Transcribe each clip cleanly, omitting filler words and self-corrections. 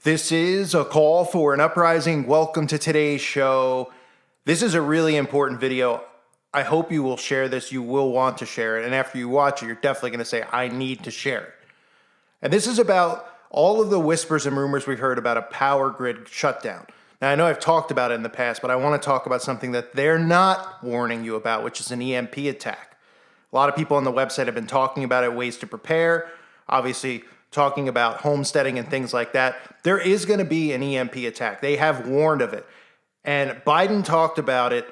This is a call for an uprising. Welcome to today's show. This is a really important video. I hope you will share this. You will want to share it. And after you watch it, you're definitely going to say, I need to share it. And this is about all of the whispers and rumors we've heard about a power grid shutdown. Now, I know I've talked about it in the past, but I want to talk about something that they're not warning you about, which is an EMP attack. A lot of people on the website have been talking about it, ways to prepare, obviously talking about homesteading and things like that. There is going to be an EMP attack. They have warned of it. And Biden talked about it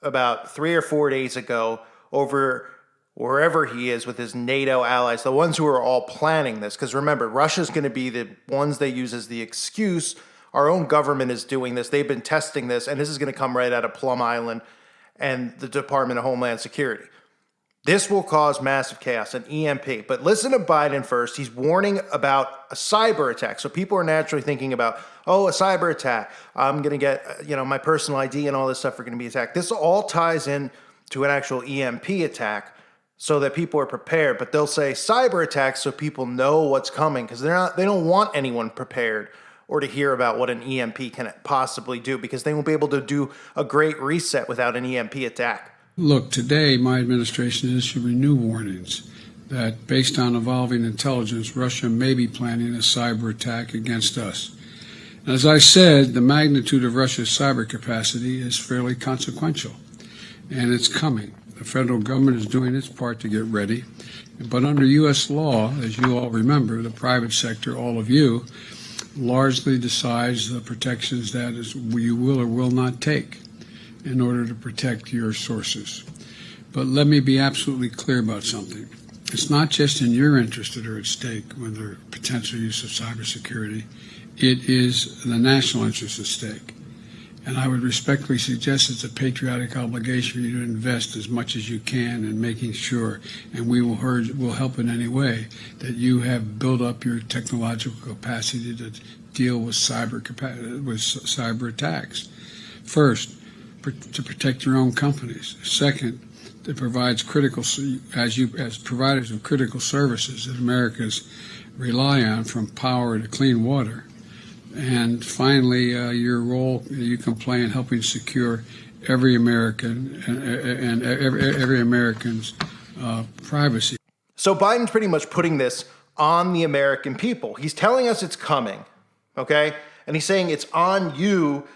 about 3 or 4 days ago over wherever he is with his NATO allies, the ones who are all planning this. Because remember, Russia's going to be the ones they use as the excuse. Our own government is doing this. They've been testing this, and this is going to come right out of Plum Island and the Department of Homeland Security. This will cause massive chaos, an EMP. But listen to Biden first. He's warning about a cyber attack. So people are naturally thinking about, oh, a cyber attack. I'm going to get, my personal ID and all this stuff are going to be attacked. This all ties in to an actual EMP attack so that people are prepared. But they'll say cyber attack so people know what's coming because they don't want anyone prepared or to hear about what an EMP can possibly do because they won't be able to do a great reset without an EMP attack. Look, today my administration is issuing new warnings that based on evolving intelligence, Russia may be planning a cyber attack against us. As I said, the magnitude of Russia's cyber capacity is fairly consequential, and it's coming. The federal government is doing its part to get ready, but under U.S. law, as you all remember, the private sector, all of you, largely decides the protections that you will or will not take in order to protect your sources. But let me be absolutely clear about something. It's not just in your interest that are at stake with the potential use of cybersecurity. It is the national interest at stake. And I would respectfully suggest it's a patriotic obligation for you to invest as much as you can in making sure, and we will help in any way, that you have built up your technological capacity to deal with cyber attacks. First, to protect your own companies. Second, it provides as providers of critical services that Americans rely on, from power to clean water. And finally, your role you can play in helping secure every American and every American's privacy. So Biden's pretty much putting this on the American people. He's telling us it's coming, okay? And he's saying it's on you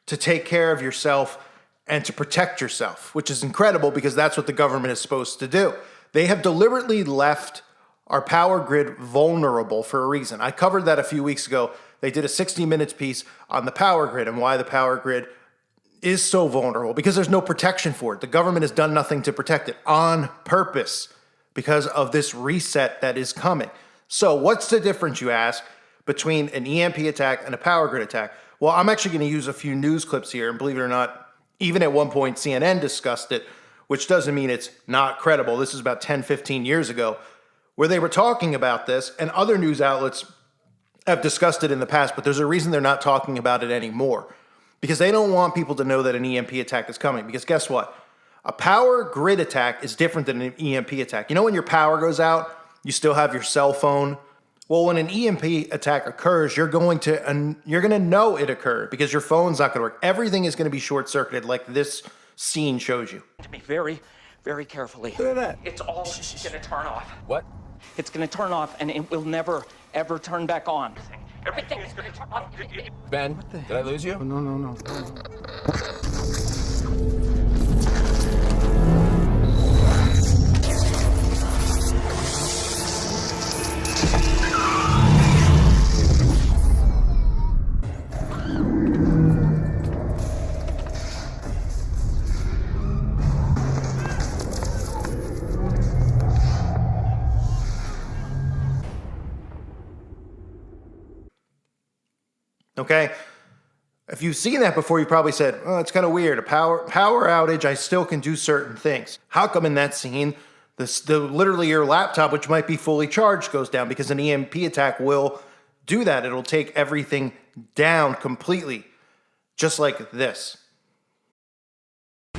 to take care of yourself and to protect yourself, which is incredible because that's what the government is supposed to do. They have deliberately left our power grid vulnerable for a reason. I covered that a few weeks ago. They did a 60 Minutes piece on the power grid and why the power grid is so vulnerable, because there's no protection for it. The government has done nothing to protect it on purpose because of this reset that is coming. So what's the difference, you ask, between an EMP attack and a power grid attack? Well, I'm actually going to use a few news clips here, and believe it or not, even at one point CNN discussed it, which doesn't mean it's not credible. This is about 10, 15 years ago, where they were talking about this, and other news outlets have discussed it in the past, but there's a reason they're not talking about it anymore, because they don't want people to know that an EMP attack is coming. Because guess what? A power grid attack is different than an EMP attack. You know when your power goes out, you still have your cell phone? Well, when an EMP attack occurs, you're going to know it occurred because your phone's not going to work. Everything is going to be short-circuited, like this scene shows you. To be very, very carefully. Look at that. It's all going to turn off. What? It's going to turn off, and it will never, ever turn back on. Everything is going to turn off. Ben, did I lose you? No. Okay? If you've seen that before, you probably said, oh, it's kind of weird. A power outage, I still can do certain things. How come in that scene, literally your laptop, which might be fully charged, goes down? Because an EMP attack will do that. It'll take everything down completely, just like this.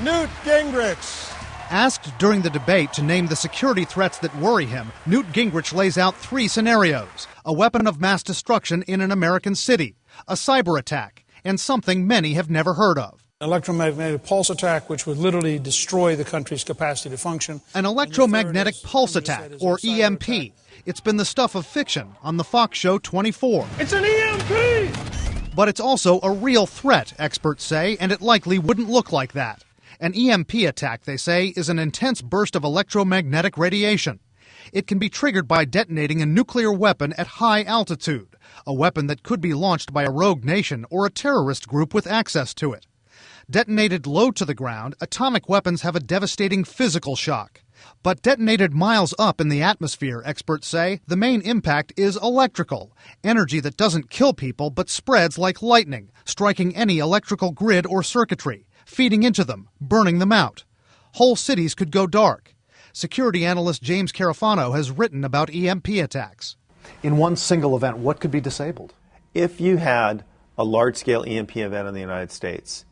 Newt Gingrich Asked during the debate to name the security threats that worry him, Newt Gingrich lays out 3 scenarios: a weapon of mass destruction in an American city, a cyber attack, and something many have never heard of. Electromagnetic pulse attack, which would literally destroy the country's capacity to function. An electromagnetic pulse attack, or EMP. It's been the stuff of fiction on the Fox show 24. It's an EMP! But it's also a real threat, experts say, and it likely wouldn't look like that. An EMP attack, they say, is an intense burst of electromagnetic radiation. It can be triggered by detonating a nuclear weapon at high altitude, a weapon that could be launched by a rogue nation or a terrorist group with access to it. Detonated low to the ground, atomic weapons have a devastating physical shock. But detonated miles up in the atmosphere, experts say, the main impact is electrical, energy that doesn't kill people but spreads like lightning, striking any electrical grid or circuitry, feeding into them, burning them out. Whole cities could go dark. Security analyst James Carafano has written about EMP attacks. In one single event, what could be disabled? If you had a large-scale EMP event in the United States,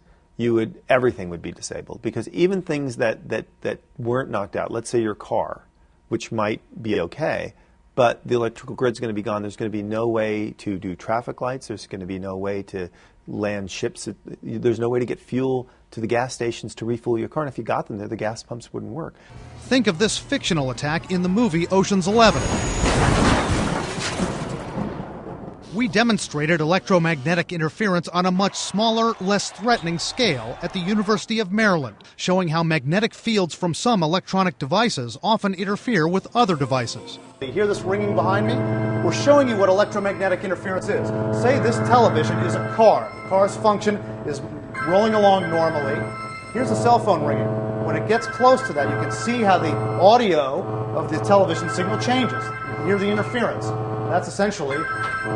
everything would be disabled, because even things that weren't knocked out, let's say your car, which might be okay, but the electrical grid's going to be gone. There's going to be no way to do traffic lights. There's going to be no way to land ships. There's no way to get fuel to the gas stations to refuel your car. And if you got them there, the gas pumps wouldn't work. Think of this fictional attack in the movie Ocean's 11. We demonstrated electromagnetic interference on a much smaller, less threatening scale at the University of Maryland, showing how magnetic fields from some electronic devices often interfere with other devices. You hear this ringing behind me? We're showing you what electromagnetic interference is. Say this television is a car. The car's function is rolling along normally. Here's a cell phone ringing. When it gets close to that, you can see how the audio of the television signal changes. You can hear the interference. That's essentially,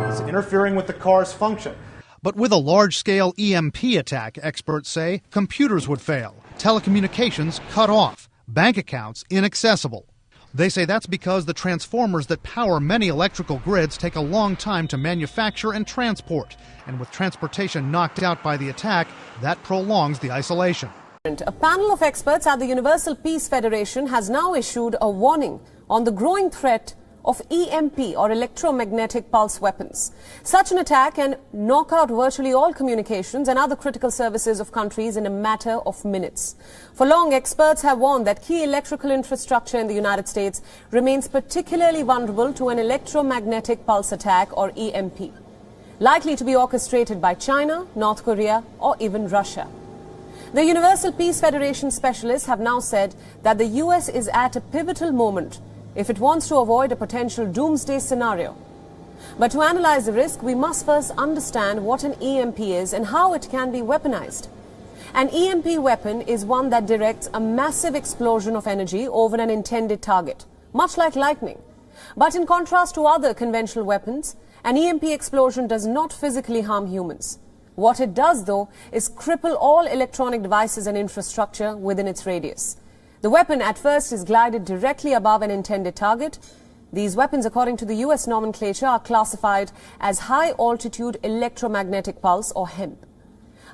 it's interfering with the car's function. But with a large-scale EMP attack, experts say, computers would fail, telecommunications cut off, bank accounts inaccessible. They say that's because the transformers that power many electrical grids take a long time to manufacture and transport. And with transportation knocked out by the attack, that prolongs the isolation. A panel of experts at the Universal Peace Federation has now issued a warning on the growing threat of EMP, or electromagnetic pulse weapons. Such an attack can knock out virtually all communications and other critical services of countries in a matter of minutes. For long, experts have warned that key electrical infrastructure in the United States remains particularly vulnerable to an electromagnetic pulse attack, or EMP, likely to be orchestrated by China, North Korea, or even Russia. The Universal Peace Federation specialists have now said that the US is at a pivotal moment if it wants to avoid a potential doomsday scenario. But to analyze the risk, we must first understand what an EMP is and how it can be weaponized. An EMP weapon is one that directs a massive explosion of energy over an intended target, much like lightning. But in contrast to other conventional weapons, an EMP explosion does not physically harm humans. What it does, though, is cripple all electronic devices and infrastructure within its radius. The weapon at first is glided directly above an intended target. These weapons, according to the US nomenclature, are classified as high-altitude electromagnetic pulse, or HEMP.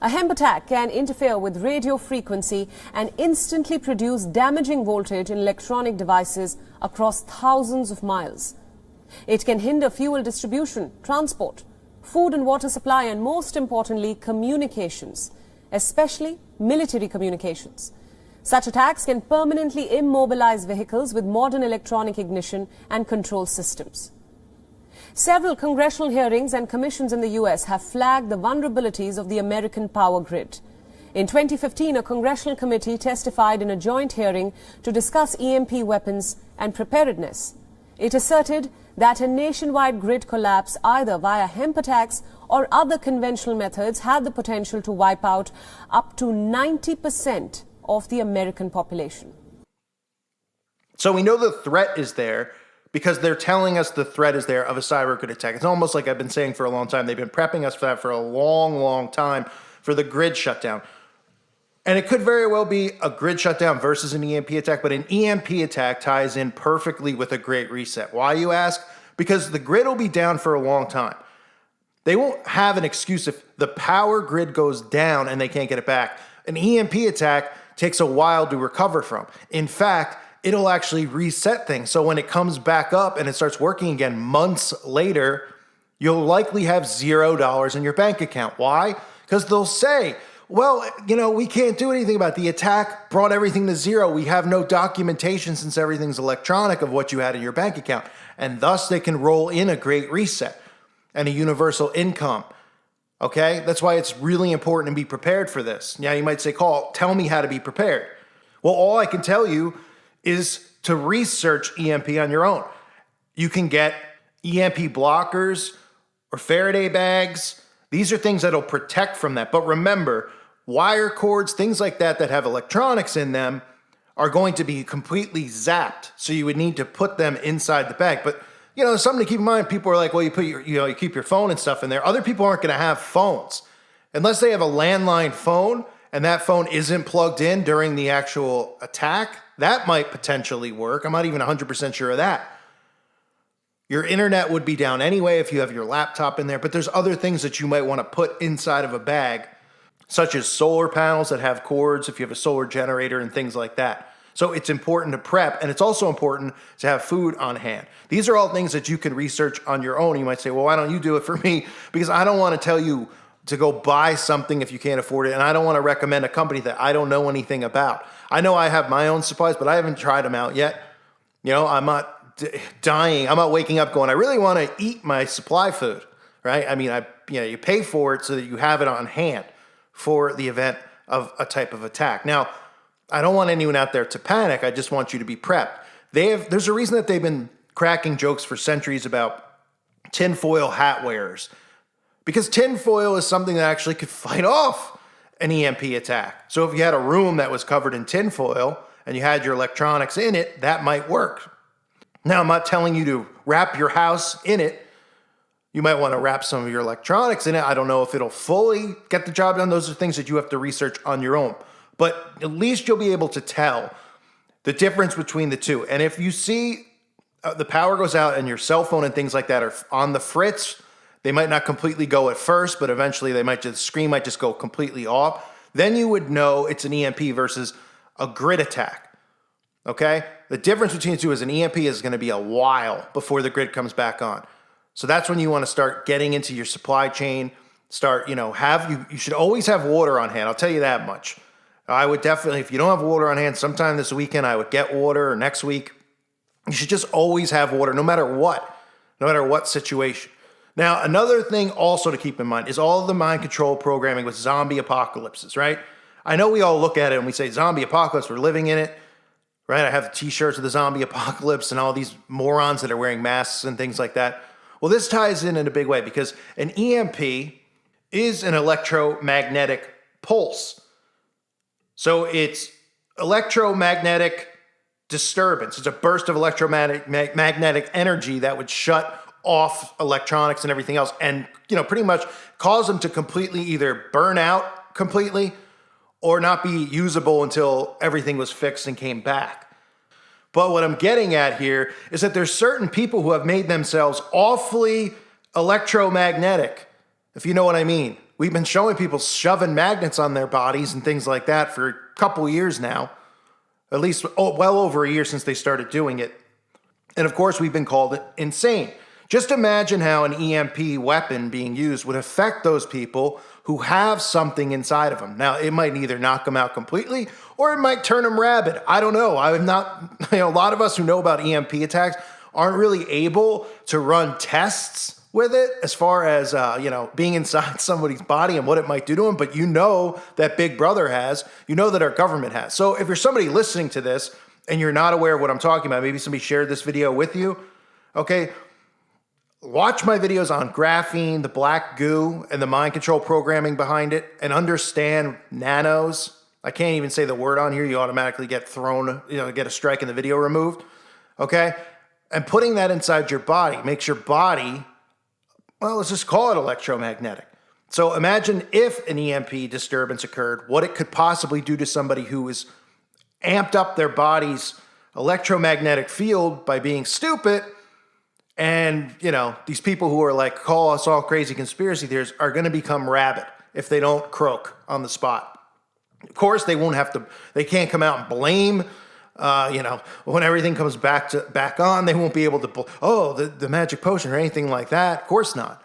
A HEMP attack can interfere with radio frequency and instantly produce damaging voltage in electronic devices across thousands of miles. It can hinder fuel distribution, transport, food and water supply, and most importantly, communications, especially military communications. Such attacks can permanently immobilize vehicles with modern electronic ignition and control systems. Several congressional hearings and commissions in the US have flagged the vulnerabilities of the American power grid. In 2015, a congressional committee testified in a joint hearing to discuss EMP weapons and preparedness. It asserted that a nationwide grid collapse, either via HEMP attacks or other conventional methods, had the potential to wipe out up to 90% of the American population. So we know the threat is there because they're telling us the threat is there of a cyber grid attack. It's almost like I've been saying for a long time. They've been prepping us for that for a long, long time, for the grid shutdown. And it could very well be a grid shutdown versus an EMP attack, but an EMP attack ties in perfectly with a great reset. Why, you ask? Because the grid will be down for a long time. They won't have an excuse if the power grid goes down and they can't get it back. An EMP attack takes a while to recover from. In fact, it'll actually reset things. So when it comes back up and it starts working again months later, you'll likely have $0 in your bank account. Why? Because they'll say, well, we can't do anything about it. The attack brought everything to zero. We have no documentation since everything's electronic of what you had in your bank account. And thus they can roll in a great reset and a universal income. Okay? That's why it's really important to be prepared for this. Now you might say, Carl, tell me how to be prepared. Well, all I can tell you is to research EMP on your own. You can get EMP blockers or Faraday bags. These are things that'll protect from that. But remember, wire cords, things like that that have electronics in them are going to be completely zapped. So you would need to put them inside the bag. But something to keep in mind, people are like, well, you put you keep your phone and stuff in there. Other people aren't going to have phones unless they have a landline phone and that phone isn't plugged in during the actual attack. That might potentially work. I'm not even 100% sure of that. Your internet would be down anyway if you have your laptop in there, but there's other things that you might want to put inside of a bag, such as solar panels that have cords, if you have a solar generator and things like that. So it's important to prep, and it's also important to have food on hand. These are all things that you can research on your own. You might say, well, why don't you do it for me? Because I don't want to tell you to go buy something if you can't afford it, and I don't want to recommend a company that I don't know anything about. I know I have my own supplies, but I haven't tried them out yet. I'm not dying. I'm not waking up going, I really want to eat my supply food, right? I mean, you pay for it so that you have it on hand for the event of a type of attack. Now, I don't want anyone out there to panic. I just want you to be prepped. There's a reason that they've been cracking jokes for centuries about tinfoil hat wearers, because tinfoil is something that actually could fight off an EMP attack. So if you had a room that was covered in tinfoil and you had your electronics in it, that might work. Now, I'm not telling you to wrap your house in it. You might want to wrap some of your electronics in it. I don't know if it'll fully get the job done. Those are things that you have to research on your own. But at least you'll be able to tell the difference between the two. And if you see the power goes out and your cell phone and things like that are on the fritz, they might not completely go at first, but eventually the screen might just go completely off. Then you would know it's an EMP versus a grid attack. Okay? The difference between the two is an EMP is going to be a while before the grid comes back on. So that's when you want to start getting into your supply chain. You should always have water on hand. I'll tell you that much. I would definitely, if you don't have water on hand, sometime this weekend, I would get water, or next week. You should just always have water, no matter what situation. Now, another thing also to keep in mind is all of the mind control programming with zombie apocalypses, right? I know we all look at it and we say, zombie apocalypse, we're living in it, right? I have the t-shirts of the zombie apocalypse and all these morons that are wearing masks and things like that. Well, this ties in a big way because an EMP is an electromagnetic pulse. So it's electromagnetic disturbance. It's a burst of electromagnetic energy that would shut off electronics and everything else and, pretty much cause them to completely either burn out completely or not be usable until everything was fixed and came back. But what I'm getting at here is that there's certain people who have made themselves awfully electromagnetic, if you know what I mean. We've been showing people shoving magnets on their bodies and things like that for a couple years now, at least well over a year since they started doing it. And of course, we've been called insane. Just imagine how an EMP weapon being used would affect those people who have something inside of them. Now, it might either knock them out completely or it might turn them rabid. I don't know. I'm not, a lot of us who know about EMP attacks aren't really able to run tests with it as far as, being inside somebody's body and what it might do to them. But that Big Brother has, that our government has. So if you're somebody listening to this and you're not aware of what I'm talking about, maybe somebody shared this video with you, okay? Watch my videos on graphene, the black goo, and the mind control programming behind it, and understand nanos. I can't even say the word on here. You automatically get thrown, get a strike and the video removed, okay? And putting that inside your body makes your body, well, let's just call it electromagnetic. So imagine if an EMP disturbance occurred, what it could possibly do to somebody who is amped up their body's electromagnetic field by being stupid. And, these people who are like, call us all crazy conspiracy theorists are going to become rabid if they don't croak on the spot. Of course, they can't come out and blame, when everything comes back on, they won't be able to, the magic potion or anything like that. Of course not.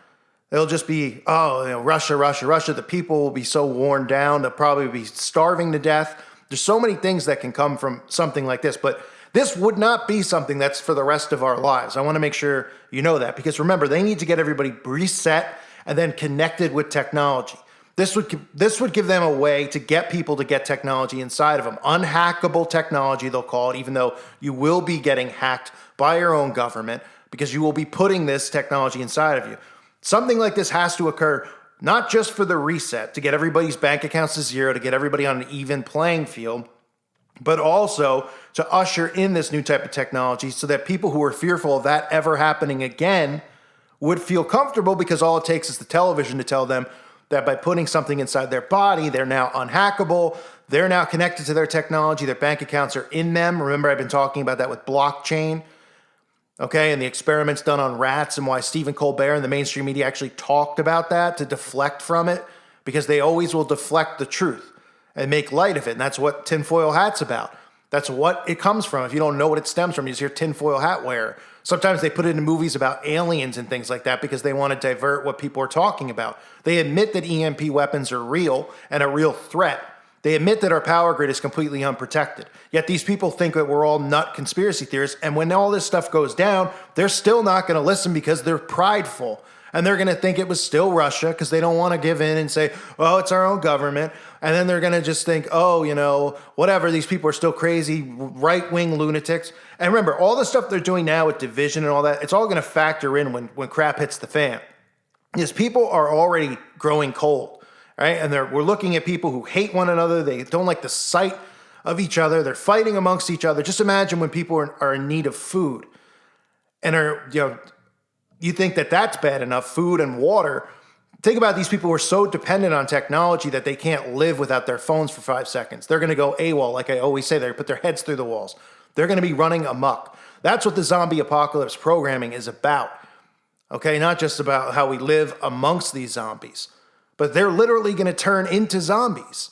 It'll just be, Russia. The people will be so worn down. They'll probably be starving to death. There's so many things that can come from something like this, but this would not be something that's for the rest of our lives. I want to make sure you know that, because remember, they need to get everybody reset and then connected with technology. This would give them a way to get people to get technology inside of them. Unhackable technology, they'll call it, even though you will be getting hacked by your own government because you will be putting this technology inside of you. Something like this has to occur, not just for the reset, to get everybody's bank accounts to zero, to get everybody on an even playing field, but also to usher in this new type of technology so that people who are fearful of that ever happening again would feel comfortable, because all it takes is the television to tell them that by putting something inside their body, they're now unhackable, they're now connected to their technology, their bank accounts are in them. Remember, I've been talking about that with blockchain. Okay, and the experiments done on rats, and why Stephen Colbert and the mainstream media actually talked about that to deflect from it, because they always will deflect the truth and make light of it. And that's what tinfoil hat's about. That's what it comes from. If you don't know what it stems from, you just hear tinfoil hat wearer. Sometimes they put it in movies about aliens and things like that because they want to divert what people are talking about. They admit that EMP weapons are real and a real threat. They admit that our power grid is completely unprotected. Yet these people think that we're all nut conspiracy theorists. And when all this stuff goes down, they're still not going to listen because they're prideful. And they're going to think it was still Russia because they don't want to give in and say, oh, it's our own government. And then they're going to just think, whatever, these people are still crazy, right-wing lunatics. And remember, all the stuff they're doing now with division and all that, it's all going to factor in when crap hits the fan. Because people are already growing cold. Right? And we're looking at people who hate one another. They don't like the sight of each other. They're fighting amongst each other. Just imagine when people are in need of food and you think that that's bad enough, food and water. Think about these people who are so dependent on technology that they can't live without their phones for 5 seconds. They're going to go AWOL, like I always say. They're going to put their heads through the walls. They're going to be running amok. That's what the zombie apocalypse programming is about. Okay, not just about how we live amongst these zombies. But they're literally going to turn into zombies.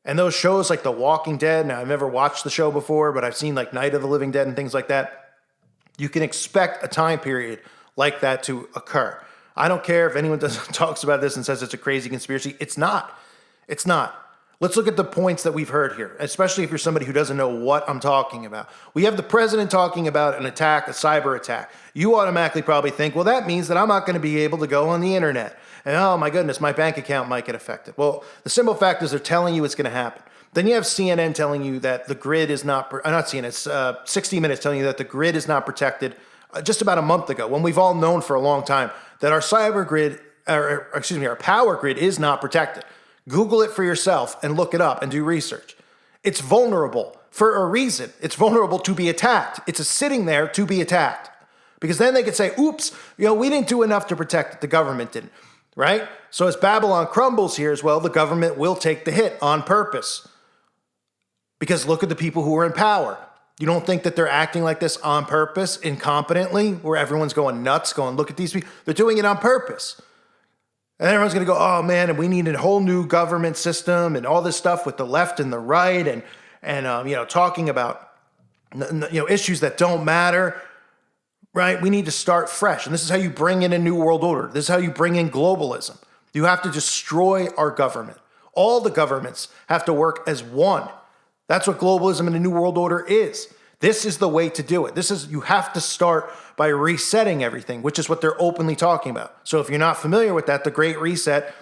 And those shows like The Walking Dead, now I've never watched the show before, but I've seen like Night of the Living Dead and things like that. You can expect a time period like that to occur. I don't care if anyone talks about this and says it's a crazy conspiracy. It's not. It's not. Let's look at the points that we've heard here, especially if you're somebody who doesn't know what I'm talking about. We have the president talking about an attack, a cyber attack. You automatically probably think, well, that means that I'm not going to be able to go on the internet. And oh my goodness, my bank account might get affected. Well, the simple fact is they're telling you it's going to happen. Then you have CNN telling you that the grid is not CNN, it's 60 Minutes telling you that the grid is not protected just about a month ago, when we've all known for a long time that our our power grid is not protected. Google it for yourself and look it up and do research. It's vulnerable for a reason. It's vulnerable to be attacked. It's sitting there to be attacked. Because then they could say, oops, we didn't do enough to protect it. The government didn't, right? So as Babylon crumbles here as well, the government will take the hit on purpose. Because look at the people who are in power. You don't think that they're acting like this on purpose, incompetently, where everyone's going nuts, going, look at these people. They're doing it on purpose. And everyone's going to go, oh man, and we need a whole new government system and all this stuff with the left and the right and talking about issues that don't matter, right? We need to start fresh. And this is how you bring in a new world order. This is how you bring in globalism. You have to destroy our government. All the governments have to work as one. That's what globalism and a new world order is. This is the way to do it. You have to start by resetting everything, which is what they're openly talking about. So if you're not familiar with that, the Great Reset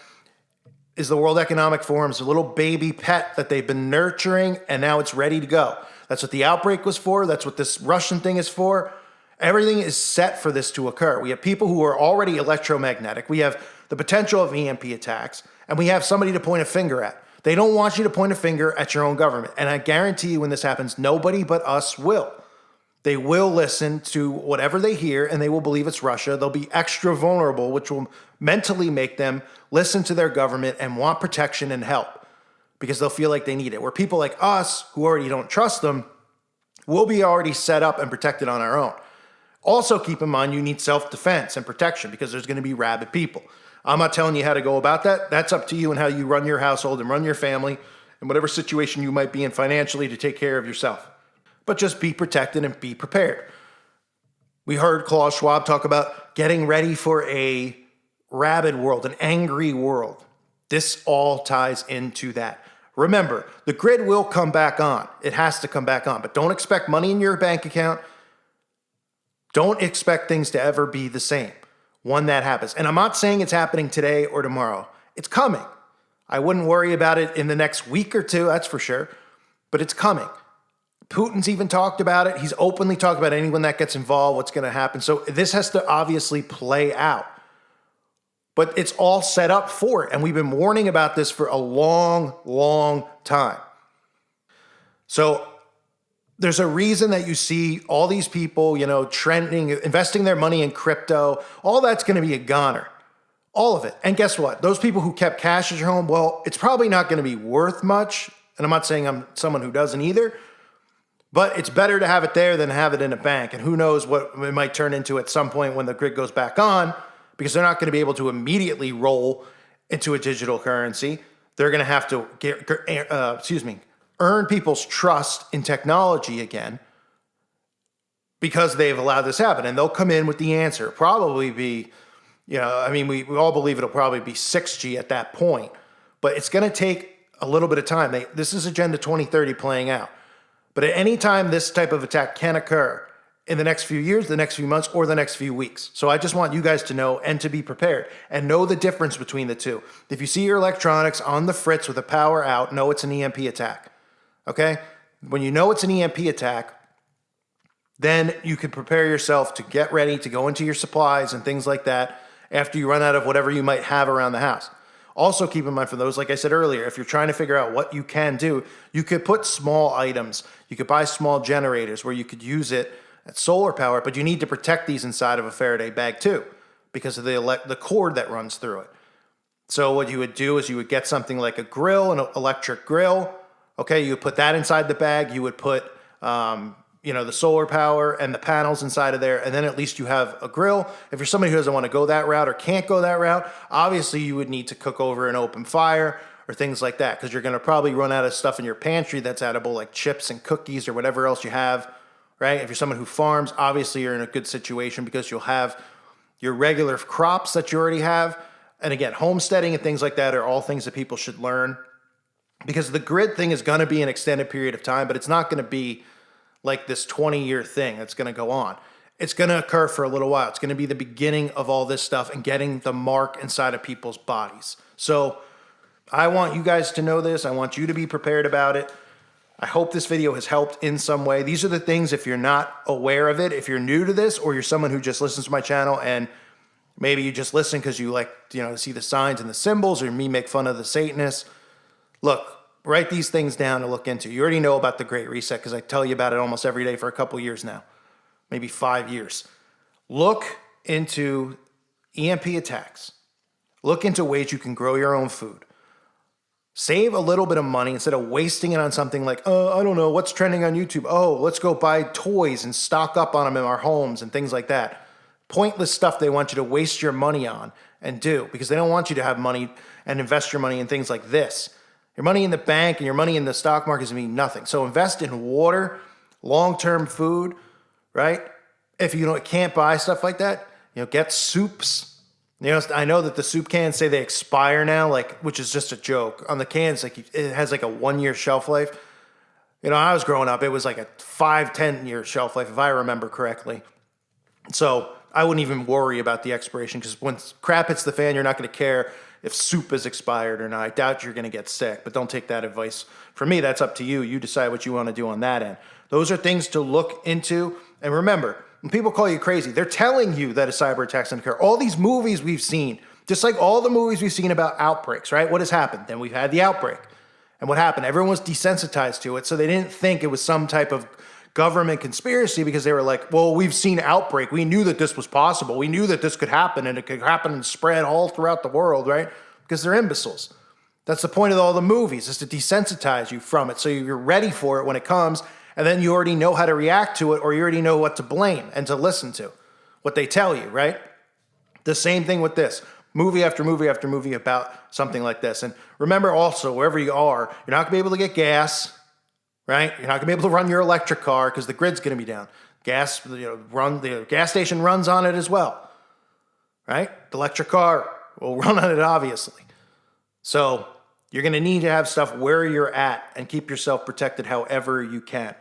is the World Economic Forum's little baby pet that they've been nurturing, and now it's ready to go. That's what the outbreak was for. That's what this Russian thing is for. Everything is set for this to occur. We have people who are already electromagnetic. We have the potential of EMP attacks, and we have somebody to point a finger at. They don't want you to point a finger at your own government. And I guarantee you when this happens, nobody but us will. They will listen to whatever they hear and they will believe it's Russia. They'll be extra vulnerable, which will mentally make them listen to their government and want protection and help because they'll feel like they need it. Where people like us, who already don't trust them, will be already set up and protected on our own. Also keep in mind you need self-defense and protection because there's going to be rabid people. I'm not telling you how to go about that. That's up to you and how you run your household and run your family in whatever situation you might be in financially to take care of yourself. But just be protected and be prepared. We heard Klaus Schwab talk about getting ready for a rabid world, an angry world. This all ties into that. Remember, the grid will come back on. It has to come back on, but don't expect money in your bank account. Don't expect things to ever be the same when that happens. And I'm not saying it's happening today or tomorrow. It's coming. I wouldn't worry about it in the next week or two, that's for sure, but it's coming. Putin's even talked about it. He's openly talked about anyone that gets involved, what's going to happen. So this has to obviously play out. But it's all set up for it. And we've been warning about this for a long, long time. So there's a reason that you see all these people, trending, investing their money in crypto. All that's going to be a goner. All of it. And guess what? Those people who kept cash at your home, well, it's probably not going to be worth much. And I'm not saying I'm someone who doesn't either. But it's better to have it there than have it in a bank. And who knows what it might turn into at some point when the grid goes back on, because they're not going to be able to immediately roll into a digital currency. They're going to have to earn people's trust in technology again because they've allowed this to happen. And they'll come in with the answer. Probably be, we all believe it'll probably be 6G at that point. But it's going to take a little bit of time. This is Agenda 2030 playing out. But at any time, this type of attack can occur in the next few years, the next few months, or the next few weeks. So I just want you guys to know and to be prepared and know the difference between the two. If you see your electronics on the fritz with the power out, know it's an EMP attack, okay? When you know it's an EMP attack, then you can prepare yourself to get ready to go into your supplies and things like that after you run out of whatever you might have around the house. Also keep in mind for those, like I said earlier, if you're trying to figure out what you can do, you could put small items. You could buy small generators where you could use it at solar power, but you need to protect these inside of a Faraday bag too because of the cord that runs through it. So what you would do is you would get something like a grill, an electric grill. Okay, you would put that inside the bag. You would put the solar power and the panels inside of there, and then at least you have a grill. If you're somebody who doesn't want to go that route or can't go that route, obviously you would need to cook over an open fire or things like that because you're going to probably run out of stuff in your pantry that's edible, like chips and cookies or whatever else you have, right? If you're someone who farms, obviously you're in a good situation because you'll have your regular crops that you already have. And again, homesteading and things like that are all things that people should learn because the grid thing is going to be an extended period of time, but it's not going to be like this 20-year thing that's going to go on. It's going to occur for a little while. It's going to be the beginning of all this stuff and getting the mark inside of people's bodies. So I want you guys to know this. I want you to be prepared about it. I hope this video has helped in some way. These are the things, if you're not aware of it, if you're new to this or you're someone who just listens to my channel and maybe you just listen because you like, to see the signs and the symbols or me make fun of the Satanists, look, write these things down to look into. You already know about the Great Reset because I tell you about it almost every day for a couple years now, maybe 5 years. Look into EMP attacks. Look into ways you can grow your own food. Save a little bit of money instead of wasting it on something like, I don't know, what's trending on YouTube? Oh, let's go buy toys and stock up on them in our homes and things like that. Pointless stuff they want you to waste your money on and do because they don't want you to have money and invest your money in things like this. Your money in the bank and your money in the stock market is going to mean nothing. So invest in water, long-term food, right? If you can't buy stuff like that, get soups. I know that the soup cans say they expire now, which is just a joke. On the cans, it has a 1-year shelf life. I was growing up, it was like a 5-10 year shelf life, if I remember correctly. So I wouldn't even worry about the expiration because when crap hits the fan, you're not going to care if soup is expired or not. I doubt you're going to get sick, but don't take that advice from me. That's up to you. You decide what you want to do on that end. Those are things to look into. And remember, when people call you crazy, they're telling you that a cyber attack's going to occur. All these movies we've seen, just like all the movies we've seen about outbreaks, right? What has happened? Then we've had the outbreak. And what happened? Everyone was desensitized to it, so they didn't think it was some type of government conspiracy because they were like, well, we've seen outbreak. We knew that this was possible. We knew that this could happen and it could happen and spread all throughout the world, right? Because they're imbeciles. That's the point of all the movies, is to desensitize you from it so you're ready for it when it comes, and then you already know how to react to it or you already know what to blame and to listen to, what they tell you, right? The same thing with this. movie after movie after movie about something like this. And remember also, wherever you are, you're not going to be able to get gas, right? You're not going to be able to run your electric car because the grid's going to be down. The gas station runs on it as well, right? The electric car will run on it, obviously. So you're going to need to have stuff where you're at and keep yourself protected however you can.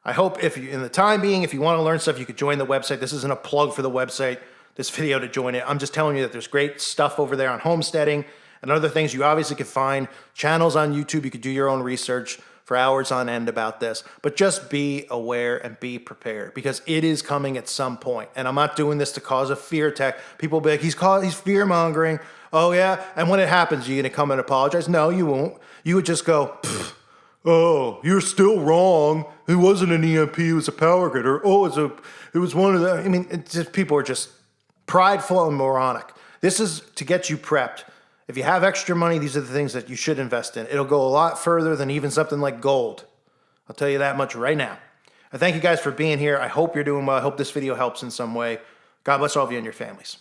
I hope in the time being, if you want to learn stuff, you could join the website. This isn't a plug for the website, this video to join it. I'm just telling you that there's great stuff over there on homesteading and other things. You obviously could find channels on YouTube. You could do your own research for hours on end about this. But just be aware and be prepared because it is coming at some point. And I'm not doing this to cause a fear attack. People will be like, he's fear mongering. Oh, yeah? And when it happens, you're going to come and apologize? No, you won't. You would just go, oh, you're still wrong. It wasn't an EMP, it was a power grid. Or, oh, it was one of the... I mean, it's just, people are just prideful and moronic. This is to get you prepped. If you have extra money, these are the things that you should invest in. It'll go a lot further than even something like gold. I'll tell you that much right now. I thank you guys for being here. I hope you're doing well. I hope this video helps in some way. God bless all of you and your families.